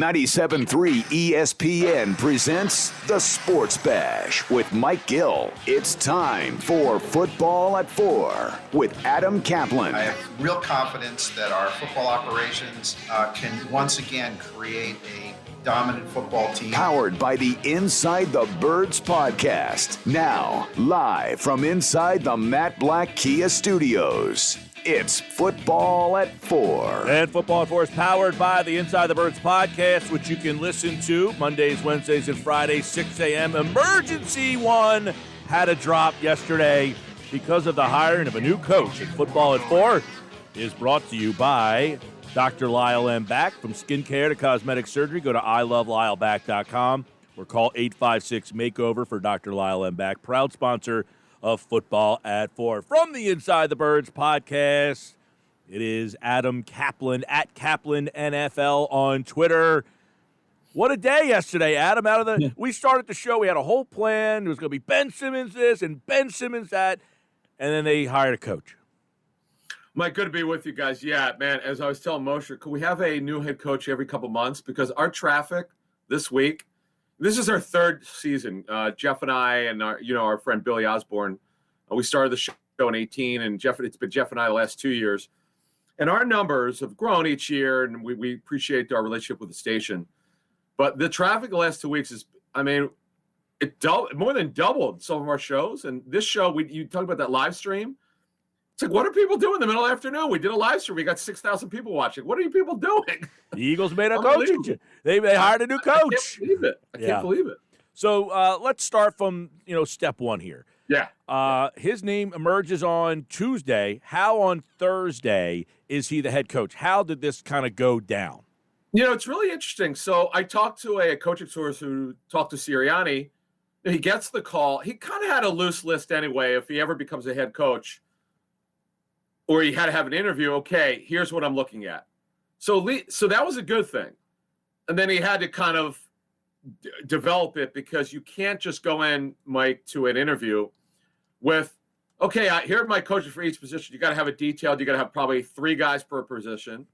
97.3 ESPN presents The Sports Bash with Mike Gill. It's time for Football at 4 with Adam Kaplan. I have real confidence that our football operations can once again create a dominant football team. Powered by the Inside the Birds podcast. Now, live from inside the Matt Black Kia Studios. It's Football at 4. And Football at 4 is powered by the Inside the Birds podcast, which you can listen to Mondays, Wednesdays, and Fridays, 6 a.m. Emergency one had a drop yesterday because of the hiring of a new coach. And Football at 4 is brought to you by Dr. Lyle M. Back. From skincare to cosmetic surgery, go to ilovelylback.com or call 856-MAKEOVER for Dr. Lyle M. Back, proud sponsor of Football at 4. From the Inside the Birds podcast, it is Adam Kaplan at Kaplan NFL on Twitter. What a day yesterday, Adam. We started the show, we had a whole plan. There was going to be Ben Simmons this and Ben Simmons that, and then they hired a coach. Mike, good to be with you guys. Yeah, man, as I was telling Moshe, could we have a new head coach every couple months? Because our traffic this week, this is our third season. Jeff and I and our friend Billy Osborne, we started the show in 18, and it's been Jeff and I the last 2 years. And our numbers have grown each year, and we appreciate our relationship with the station. But the traffic the last 2 weeks it more than doubled some of our shows. And this show, you talk about that live stream. It's like, what are people doing in the middle of the afternoon? We did a live stream. We got 6,000 people watching. What are you people doing? The Eagles made a coach. They hired a new coach. I can't believe it. So let's start from step one here. Yeah. His name emerges on Tuesday. How on Thursday is he the head coach? How did this kind of go down? It's really interesting. So I talked to a coaching source who talked to Sirianni. He gets the call. He kind of had a loose list anyway. If he ever becomes a head coach, or he had to have an interview, okay, here's what I'm looking at. So that was a good thing. And then he had to kind of develop it, because you can't just go in, Mike, to an interview with, okay, here are my coaches for each position. You got to have it detailed. You got to have probably 3 guys per position.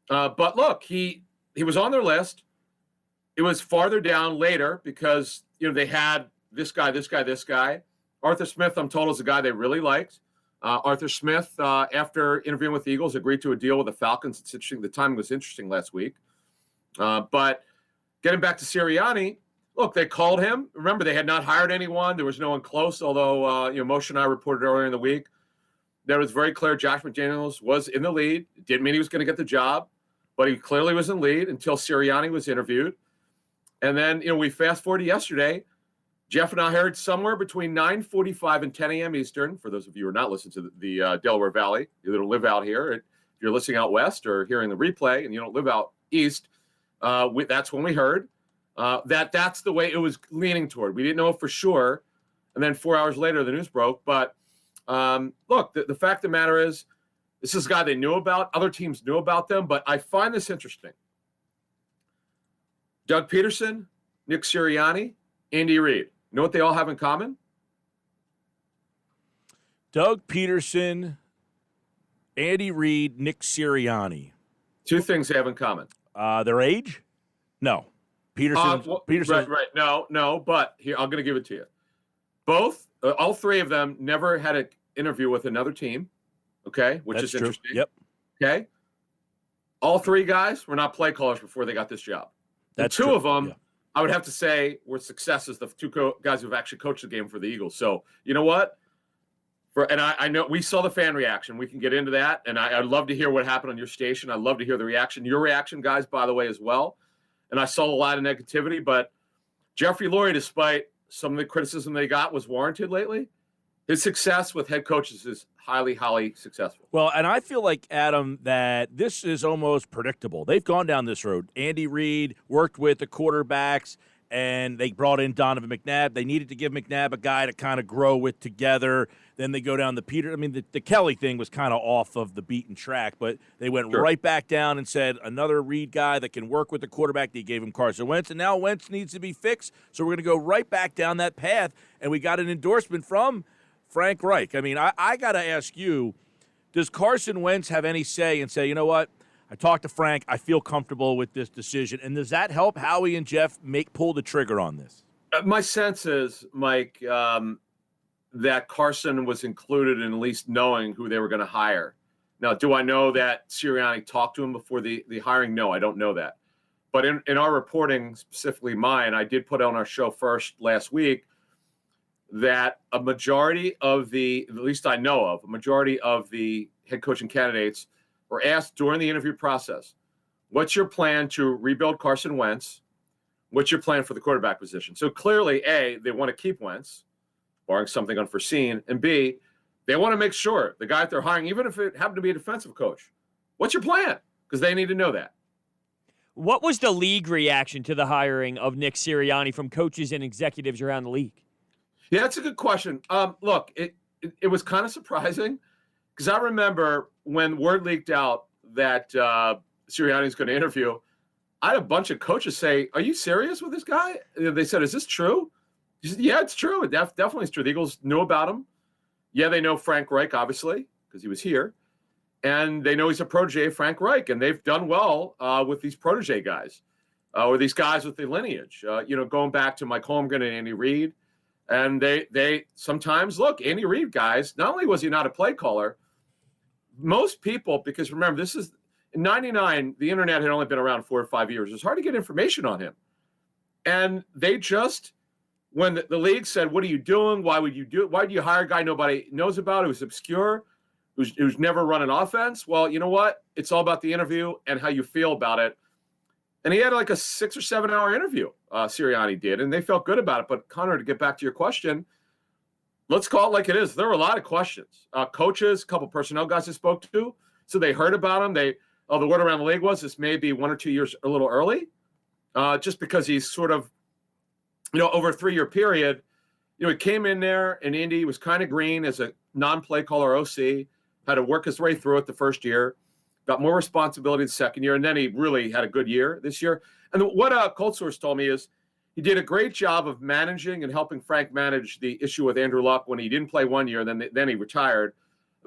But look, he was on their list. It was farther down later because, they had this guy, this guy, this guy. Arthur Smith, I'm told, is a guy they really liked. Arthur Smith, after interviewing with the Eagles, agreed to a deal with the Falcons. It's interesting. The timing was interesting last week. But getting back to Sirianni, look, they called him. Remember, they had not hired anyone. There was no one close, although Moshe and I reported earlier in the week that it was very clear Josh McDaniels was in the lead. It didn't mean he was going to get the job, but he clearly was in the lead until Sirianni was interviewed. And then, we fast forward to yesterday. Jeff and I heard somewhere between 9:45 and 10 a.m. Eastern, for those of you who are not listening to the Delaware Valley, you don't live out here. If you're listening out west or hearing the replay and you don't live out east, that's when we heard that's the way it was leaning toward. We didn't know for sure. And then 4 hours later, the news broke. But look, the fact of the matter is, this is a guy they knew about. Other teams knew about them. But I find this interesting. Doug Peterson, Nick Sirianni, Andy Reid. You know what they all have in common? Doug Peterson, Andy Reid, Nick Sirianni. 2 things they have in common. Their age? No. Peterson. Right. No. But here, I'm going to give it to you. Both, all 3 of them never had an interview with another team. Okay, which is interesting. Yep. Okay. All 3 guys were not play callers before they got this job. That's 2 true. of them. Yeah. I would have to say were successes, the 2 guys who've actually coached the game for the Eagles. So, you know what? I know we saw the fan reaction. We can get into that. And I'd love to hear what happened on your station. I'd love to hear the reaction. Your reaction, guys, by the way, as well. And I saw a lot of negativity. But Jeffrey Lurie, despite some of the criticism they got, was warranted lately. His success with head coaches is highly, highly successful. Well, and I feel like, Adam, that this is almost predictable. They've gone down this road. Andy Reid worked with the quarterbacks, and they brought in Donovan McNabb. They needed to give McNabb a guy to kind of grow with together. Then they go down the Peter. I mean, the Kelly thing was kind of off of the beaten track, but they went right back down and said another Reid guy that can work with the quarterback. They gave him Carson Wentz, and now Wentz needs to be fixed. So we're going to go right back down that path, and we got an endorsement from Frank Reich. I mean, I got to ask you, does Carson Wentz have any say and say, you know what, I talked to Frank. I feel comfortable with this decision. And does that help Howie and Jeff pull the trigger on this? My sense is, Mike, that Carson was included in at least knowing who they were going to hire. Now, do I know that Sirianni talked to him before the hiring? No, I don't know that. But in our reporting, specifically mine, I did put on our show first last week that a majority of at least I know of, a majority of the head coaching candidates were asked during the interview process, what's your plan to rebuild Carson Wentz? What's your plan for the quarterback position? So clearly, A, they want to keep Wentz, barring something unforeseen, and B, they want to make sure the guy that they're hiring, even if it happened to be a defensive coach, what's your plan? Because they need to know that. What was the league reaction to the hiring of Nick Sirianni from coaches and executives around the league? Yeah, that's a good question. Look, it was kind of surprising because I remember when word leaked out that Sirianni is going to interview, I had a bunch of coaches say, "Are you serious with this guy?" They said, "Is this true?" He said, "Yeah, it's true. It definitely is true. The Eagles knew about him. Yeah, they know Frank Reich, obviously, because he was here. And they know he's a protege of Frank Reich, and they've done well with these protege guys or these guys with the lineage, going back to Mike Holmgren and Andy Reid. And they sometimes, look, Andy Reid, guys, not only was he not a play caller, most people, because remember, this is in 99, the internet had only been around 4 or 5 years. It was hard to get information on him. And they just, when the league said, what are you doing? Why would you do it? Why do you hire a guy nobody knows about, who's obscure, who's never run an offense? Well, you know what? It's all about the interview and how you feel about it. And he had like a 6 or 7 hour interview, Sirianni did, and they felt good about it. But Connor, to get back to your question, let's call it like it is. There were a lot of questions. Coaches, a couple personnel guys I spoke to, so they heard about him. The word around the league was this may be 1 or 2 years a little early, just because he's sort of, over a 3-year period, he came in there and Indy was kind of green as a non-play caller OC, had to work his way through it the first year, got more responsibility the second year, and then he really had a good year this year. And what a cold source told me is he did a great job of managing and helping Frank manage the issue with Andrew Luck when he didn't play 1 year, then he retired,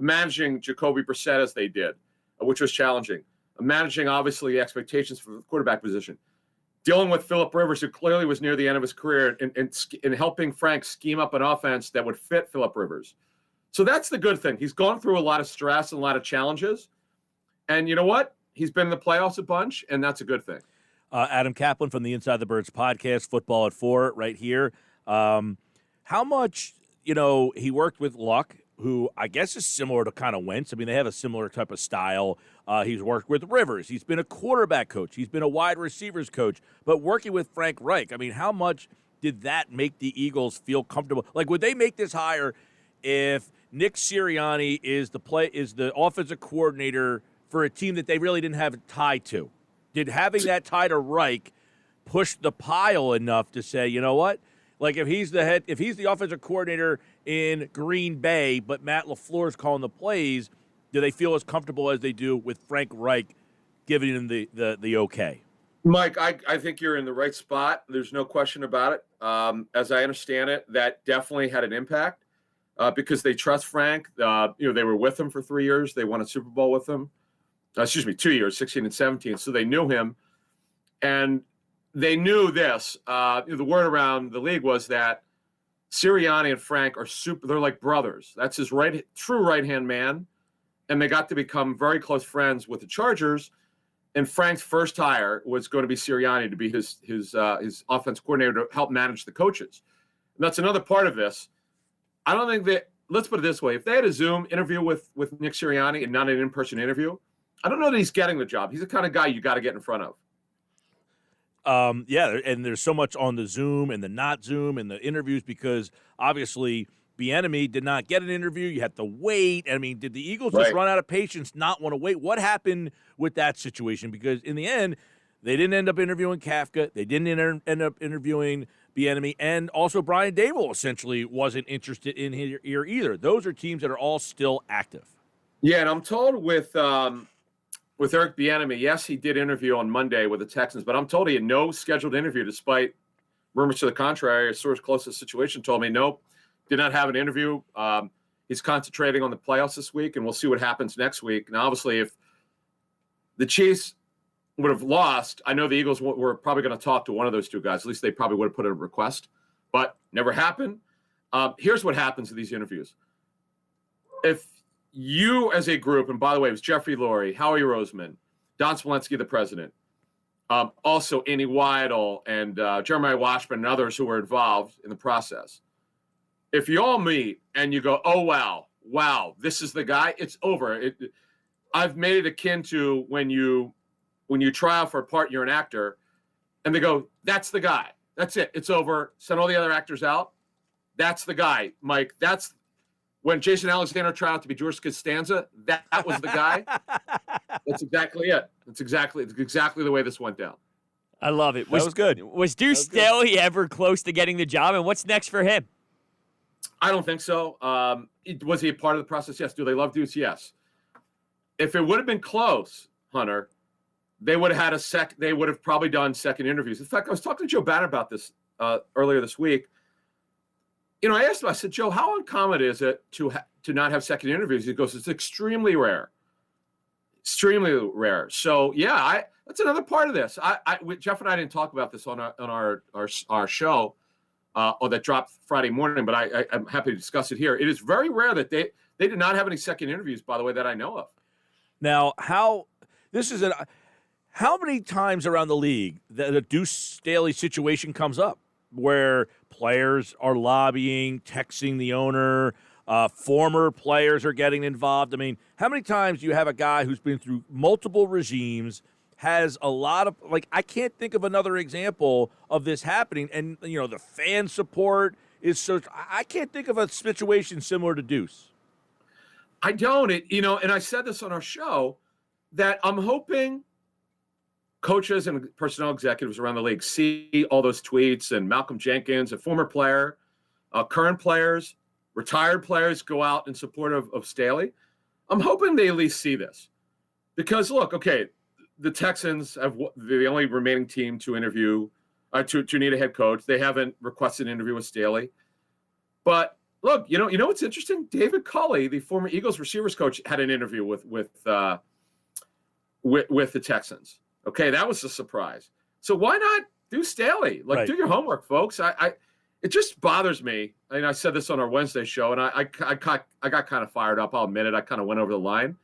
managing Jacoby Brissett as they did, which was challenging, managing obviously expectations for the quarterback position, dealing with Phillip Rivers, who clearly was near the end of his career, and helping Frank scheme up an offense that would fit Phillip Rivers. So that's the good thing. He's gone through a lot of stress and a lot of challenges. And you know what? He's been in the playoffs a bunch, and that's a good thing. Adam Kaplan from the Inside the Birds podcast, Football at 4, right here. How much, he worked with Luck, who I guess is similar to kind of Wentz. I mean, they have a similar type of style. He's worked with Rivers. He's been a quarterback coach. He's been a wide receivers coach. But working with Frank Reich, I mean, how much did that make the Eagles feel comfortable? Like, would they make this hire if Nick Sirianni is the offensive coordinator for a team that they really didn't have a tie to? Did having that tie to Reich push the pile enough to say, you know what? Like, if he's the offensive coordinator in Green Bay, but Matt LaFleur is calling the plays, do they feel as comfortable as they do with Frank Reich giving them the okay? Mike, I think you're in the right spot. There's no question about it. As I understand it, that definitely had an impact because they trust Frank. They were with him for 3 years. They won a Super Bowl with him. 2 years, 16 and 17. So they knew him. And they knew this. The word around the league was that Sirianni and Frank are they're like brothers. That's his true right-hand man. And they got to become very close friends with the Chargers. And Frank's first hire was going to be Sirianni to be his offense coordinator to help manage the coaches. And that's another part of this. I don't think that, let's put it this way. If they had a Zoom interview with Nick Sirianni and not an in-person interview, I don't know that he's getting the job. He's the kind of guy you got to get in front of. Yeah, and there's so much on the Zoom and the not Zoom and the interviews because obviously Bieniemy did not get an interview. You had to wait. I mean, did the Eagles just run out of patience, not want to wait? What happened with that situation? Because in the end, they didn't end up interviewing Kafka. They didn't end up interviewing Bieniemy, and also Brian Dable essentially wasn't interested in here either. Those are teams that are all still active. Yeah, and I'm told with Eric Bieniemy, yes, he did interview on Monday with the Texans, but I'm told he had no scheduled interview despite rumors to the contrary. A source close to the situation told me, nope, did not have an interview. He's concentrating on the playoffs this week, and we'll see what happens next week. Now, obviously, if the Chiefs would have lost. I know the Eagles were probably going to talk to one of those two guys. At least they probably would have put a request, but never happened. Here's what happens in these interviews. If you as a group, and by the way, it was Jeffrey Lurie, Howie Roseman, Don Smolenski, the president, also Andy Weidel and Jeremiah Washburn and others who were involved in the process. If you all meet and you go, oh, wow, this is the guy, it's over. I've made it akin to when you try out for a part, you're an actor, and they go, that's the guy. That's it. It's over. Send all the other actors out. That's the guy, Mike. That's when Jason Alexander tried out to be George Costanza. That was the guy. That's exactly it. It's exactly the way this went down. I love it. That was good. Was Deuce Staley ever close to getting the job, and what's next for him? I don't think so. Was he a part of the process? Yes. Do they love Deuce? Yes. If it would have been close, Hunter, they would have had they would have probably done second interviews. In fact, I was talking to Joe Banner about this earlier this week. I asked him, I said, Joe, how uncommon is it to not have second interviews? He goes, it's extremely rare. Extremely rare. So, yeah, that's another part of this. Jeff and I didn't talk about this on our show that dropped Friday morning, but I'm happy to discuss it here. It is very rare that they did not have any second interviews, by the way, that I know of. Now, how many times around the league the Deuce Staley situation comes up where players are lobbying, texting the owner, former players are getting involved? I mean, how many times do you have a guy who's been through multiple regimes, has a lot of, I can't think of another example of this happening, and, the fan support is so, I can't think of a situation similar to Deuce. I don't. And I said this on our show, that I'm hoping coaches and personnel executives around the league see all those tweets, and Malcolm Jenkins, a former player, current players, retired players go out in support of Staley. I'm hoping they at least see this, because look, okay, the Texans have the only remaining team to interview, to need a head coach. They haven't requested an interview with Staley, but look, you know what's interesting? David Culley, the former Eagles receivers coach, had an interview with the Texans. Okay, that was a surprise. So why not do Staley? Right. Do your homework, folks. It just bothers me. I said this on our Wednesday show, and I got kind of fired up. I'll admit it. I kind of went over the line.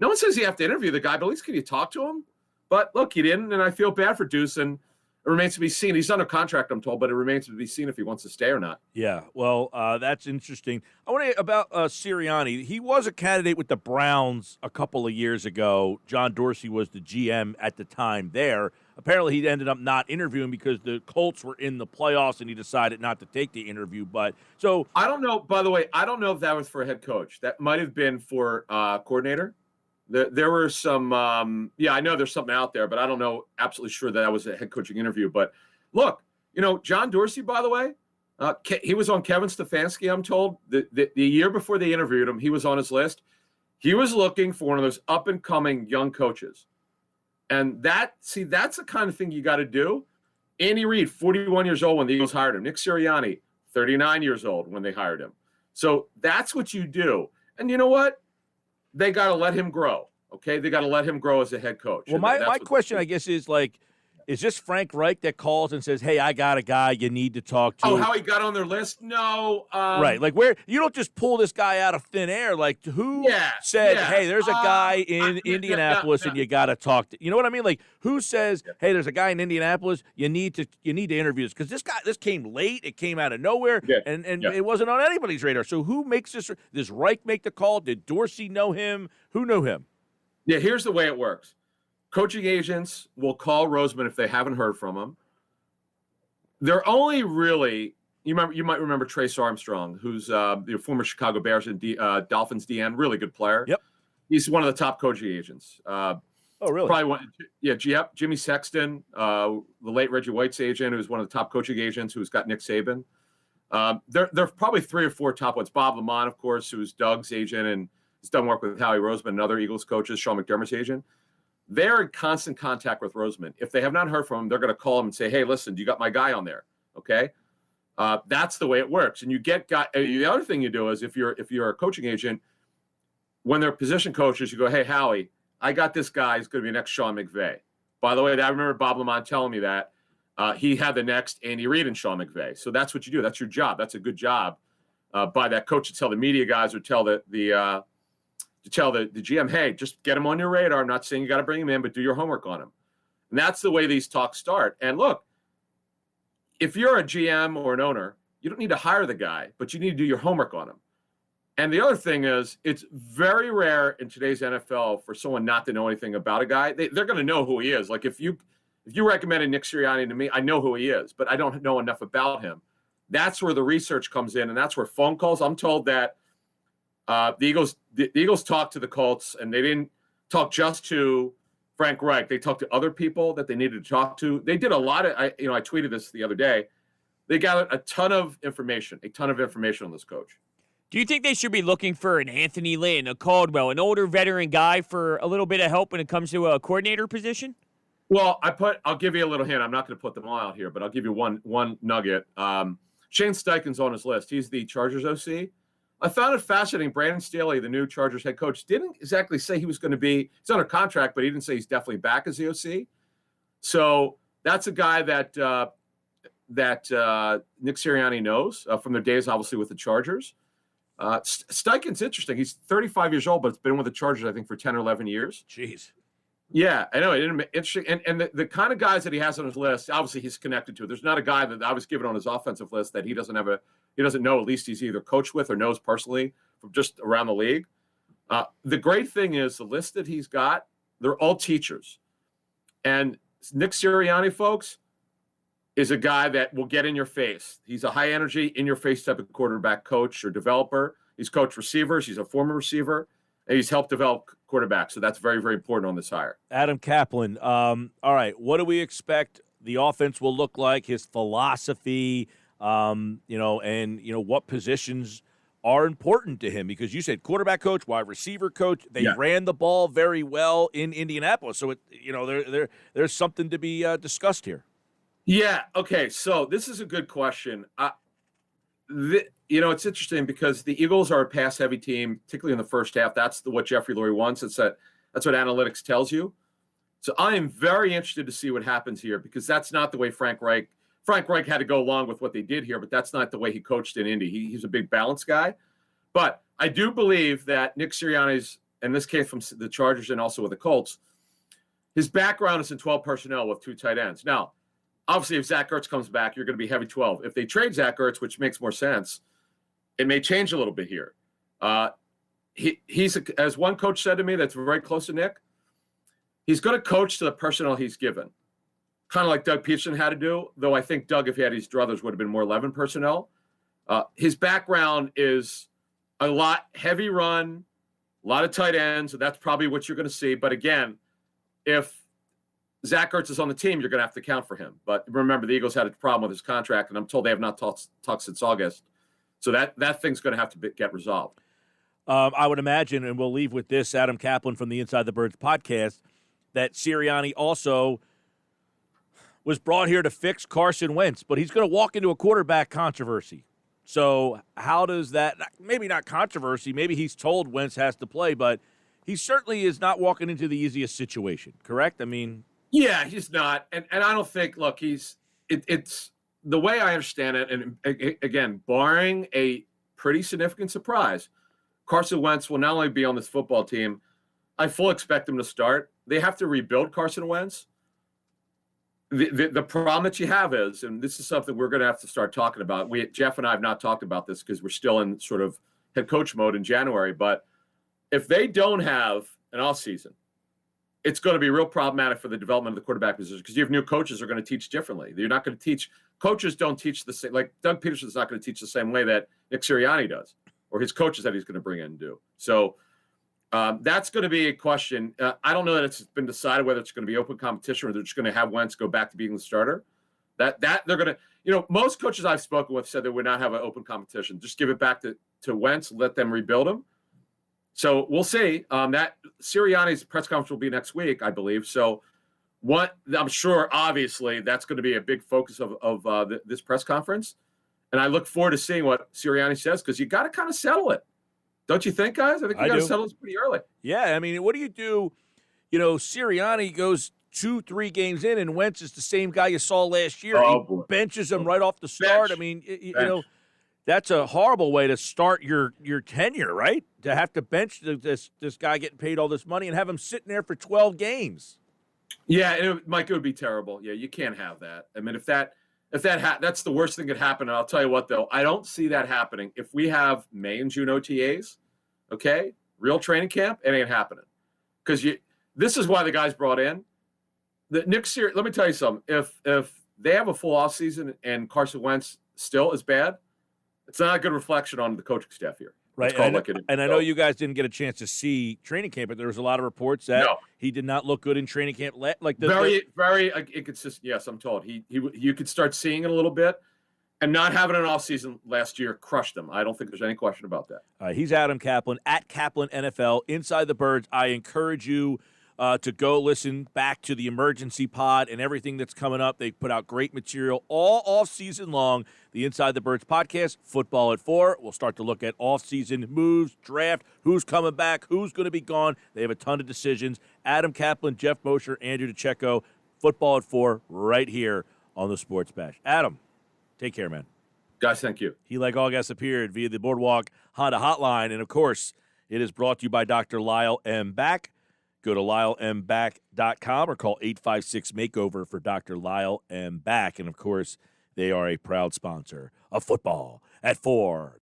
No one says you have to interview the guy, but at least can you talk to him? But look, he didn't, and I feel bad for Deuce, and it remains to be seen. He's under contract, I'm told, but it remains to be seen if he wants to stay or not. Yeah, well, that's interesting. I want to about Sirianni. He was a candidate with the Browns a couple of years ago. John Dorsey was the GM at the time there. Apparently, he ended up not interviewing because the Colts were in the playoffs, and he decided not to take the interview. But so I don't know. By the way, I don't know if that was for a head coach. That might have been for coordinator. There were some, I know there's something out there, but I don't know, absolutely sure that was a head coaching interview. But look, John Dorsey, by the way, he was on Kevin Stefanski, I'm told. The year before they interviewed him, he was on his list. He was looking for one of those up-and-coming young coaches. And that's the kind of thing you got to do. Andy Reid, 41 years old when the Eagles hired him. Nick Sirianni, 39 years old when they hired him. So that's what you do. And you know what? They got to let him grow, okay? They got to let him grow as a head coach. Well, my question, I guess, is is this Frank Reich that calls and says, hey, I got a guy you need to talk to? Oh, how he got on their list? No. Right. Where you don't just pull this guy out of thin air. Who said, hey, there's a guy in Indianapolis and you got to talk to? You know what I mean? Who says, hey, there's a guy in Indianapolis, you need to interview this? Because this came late. It came out of nowhere, and it wasn't on anybody's radar. So who makes this? Does Reich make the call? Did Dorsey know him? Who knew him? Yeah, here's the way it works. Coaching agents will call Roseman if they haven't heard from him. They're only really you might remember Trace Armstrong, who's the former Chicago Bears and Dolphins DN, really good player. Yep, he's one of the top coaching agents. Oh, really? Probably one. Yeah, Jimmy Sexton, the late Reggie White's agent, who's one of the top coaching agents, who's got Nick Saban. There are probably 3 or 4 top ones. Bob Lamont, of course, who's Doug's agent and has done work with Howie Roseman and other Eagles coaches. Sean McDermott's agent. They're in constant contact with Roseman. If they have not heard from him, they're going to call him and say, hey, listen, do you got my guy on there? Okay. That's the way it works. And you get guy. The other thing you do is if you're a coaching agent, when they're position coaches, you go, hey, Howie, I got this guy who's going to be next Sean McVay. By the way, I remember Bob Lamont telling me that he had the next Andy Reid and Sean McVay. So that's what you do. That's your job. That's a good job by that coach to tell the media guys or tell the GM, hey, just get him on your radar. I'm not saying you got to bring him in, but do your homework on him. And that's the way these talks start. And look, if you're a GM or an owner, you don't need to hire the guy, but you need to do your homework on him. And the other thing is, it's very rare in today's NFL for someone not to know anything about a guy. They're going to know who he is. Like if you recommended Nick Sirianni to me, I know who he is, but I don't know enough about him. That's where the research comes in, and that's where phone calls. I'm told that the Eagles talked to the Colts, and they didn't talk just to Frank Reich. They talked to other people that they needed to talk to. They did a lot of. I tweeted this the other day. They gathered a ton of information on this coach. Do you think they should be looking for an Anthony Lynn, a Caldwell, an older veteran guy for a little bit of help when it comes to a coordinator position? Well, I'll give you a little hint. I'm not going to put them all out here, but I'll give you one nugget. Shane Steichen's on his list. He's the Chargers OC. I found it fascinating. Brandon Staley, the new Chargers head coach, didn't exactly say he was going to be. He's under contract, but he didn't say he's definitely back as the OC. So that's a guy that Nick Sirianni knows from their days, obviously, with the Chargers. Steichen's interesting. He's 35 years old, but it's been with the Chargers, I think, for 10 or 11 years. Jeez. Yeah, I know. Interesting. And the kind of guys that he has on his list, obviously he's connected to. There's not a guy that I was given on his offensive list that he doesn't know, at least he's either coached with or knows personally from just around the league. The great thing is the list that he's got, they're all teachers. And Nick Sirianni, folks, is a guy that will get in your face. He's a high energy, in your face type of quarterback coach or developer. He's coached receivers. He's a former receiver, and he's helped develop quarterbacks. So that's very, very important on this hire. Adam Kaplan. All right. What do we expect the offense will look like? His philosophy, and what positions are important to him? Because you said quarterback coach, wide receiver coach. They ran the ball very well in Indianapolis. So there's something to be discussed here. Yeah. Okay. So this is a good question. It's interesting because the Eagles are a pass-heavy team, particularly in the first half. That's what Jeffrey Lurie wants. That's what analytics tells you. So I am very interested to see what happens here because that's not the way Frank Reich had to go along with what they did here, but that's not the way he coached in Indy. He's a big balance guy. But I do believe that Nick Sirianni's, in this case from the Chargers and also with the Colts, his background is in 12 personnel with 2 tight ends. Now, obviously, if Zach Ertz comes back, you're going to be heavy 12. If they trade Zach Ertz, which makes more sense, it may change a little bit here. He's as one coach said to me that's very close to Nick, he's going to coach to the personnel he's given. Kind of like Doug Peterson had to do, though I think Doug, if he had his druthers, would have been more 11 personnel. His background is a lot heavy run, a lot of tight ends, so that's probably what you're going to see. But again, if Zach Ertz is on the team, you're going to have to account for him. But remember, the Eagles had a problem with his contract, and I'm told they have not talked since August. So that thing's going to have to get resolved. I would imagine, and we'll leave with this, Adam Kaplan from the Inside the Birds podcast, that Sirianni also was brought here to fix Carson Wentz, but he's going to walk into a quarterback controversy. So how does that – maybe not controversy, maybe he's told Wentz has to play, but he certainly is not walking into the easiest situation, correct? I mean – yeah, he's not. And I don't think, look, it's the way I understand it. And again, barring a pretty significant surprise, Carson Wentz will not only be on this football team, I fully expect him to start. They have to rebuild Carson Wentz. The problem that you have is, and this is something we're going to have to start talking about. Jeff and I have not talked about this because we're still in sort of head coach mode in January. But if they don't have an offseason, it's going to be real problematic for the development of the quarterback position because you have new coaches who are going to teach differently. You're not going to teach – coaches don't teach the same – like Doug Peterson's not going to teach the same way that Nick Sirianni does or his coaches that he's going to bring in and do. So that's going to be a question. I don't know that it's been decided whether it's going to be open competition or they're just going to have Wentz go back to being the starter. That they're going to – most coaches I've spoken with said they would not have an open competition. Just give it back to Wentz, let them rebuild him. So we'll see. That Sirianni's press conference will be next week, I believe. So I'm sure, obviously, that's going to be a big focus of this press conference. And I look forward to seeing what Sirianni says because you got to kind of settle it. Don't you think, guys? I think you got to settle this pretty early. Yeah, I mean, what do you do? Sirianni goes 2-3 games in, and Wentz is the same guy you saw last year. Oh, he boy. benches him right off the start. Bench. I mean, Bench. that's a horrible way to start your tenure, right? To have to bench this guy getting paid all this money and have him sitting there for 12 games. Yeah, Mike, it would be terrible. Yeah, you can't have that. I mean, that's the worst thing that could happen. And I'll tell you what, though, I don't see that happening. If we have May and June OTAs, okay, real training camp, it ain't happening. Because this is why the guys brought in. Let me tell you something. If they have a full offseason and Carson Wentz still is bad, it's not a good reflection on the coaching staff here. Right, and I know you guys didn't get a chance to see training camp, but there was a lot of reports that he did not look good in training camp. Very inconsistent. Yes, I'm told you could start seeing it a little bit, and not having an offseason last year crushed him. I don't think there's any question about that. He's Adam Kaplan at Kaplan NFL Inside the Birds. I encourage you to go listen back to the emergency pod and everything that's coming up. They put out great material all off season long. The Inside the Birds podcast, Football at 4. We'll start to look at off-season moves, draft, who's coming back, who's going to be gone. They have a ton of decisions. Adam Kaplan, Jeff Mosher, Andrew DiCecco, Football at 4 right here on the Sports Bash. Adam, take care, man. Guys, thank you. He, like all guests, appeared via the Boardwalk Honda hotline. And, of course, it is brought to you by Dr. Lyle M. Back. Go to LyleMBack.com or call 856-MAKEOVER for Dr. Lyle M. Back. And, of course, they are a proud sponsor of Football at 4.